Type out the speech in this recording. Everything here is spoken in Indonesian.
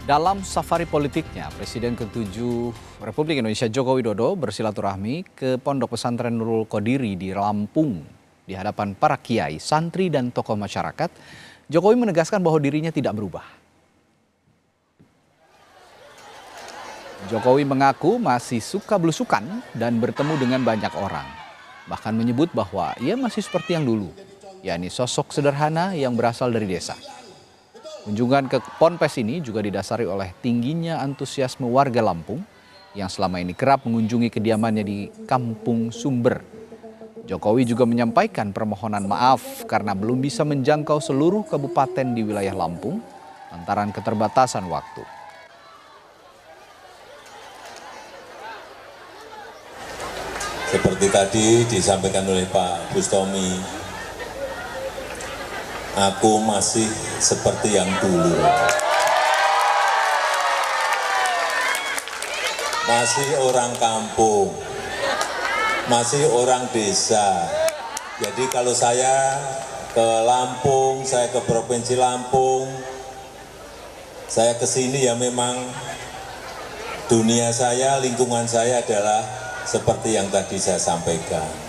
Dalam safari politiknya, Presiden ke-7 Republik Indonesia Joko Widodo bersilaturahmi ke Pondok Pesantren Nurul Qodiri di Lampung. Di hadapan para kiai, santri, dan tokoh masyarakat, Jokowi menegaskan bahwa dirinya tidak berubah. Jokowi mengaku masih suka belusukan dan bertemu dengan banyak orang. Bahkan menyebut bahwa ia masih seperti yang dulu, yakni sosok sederhana yang berasal dari desa. Kunjungan ke Ponpes ini juga didasari oleh tingginya antusiasme warga Lampung yang selama ini kerap mengunjungi kediamannya di Kampung Sumber. Jokowi juga menyampaikan permohonan maaf karena belum bisa menjangkau seluruh kabupaten di wilayah Lampung lantaran keterbatasan waktu. Seperti tadi disampaikan oleh Pak Bustomi, aku masih seperti yang dulu. Masih orang kampung, masih orang desa. Jadi kalau saya ke Lampung, saya ke Provinsi Lampung, saya ke sini ya memang dunia saya, lingkungan saya adalah seperti yang tadi saya sampaikan.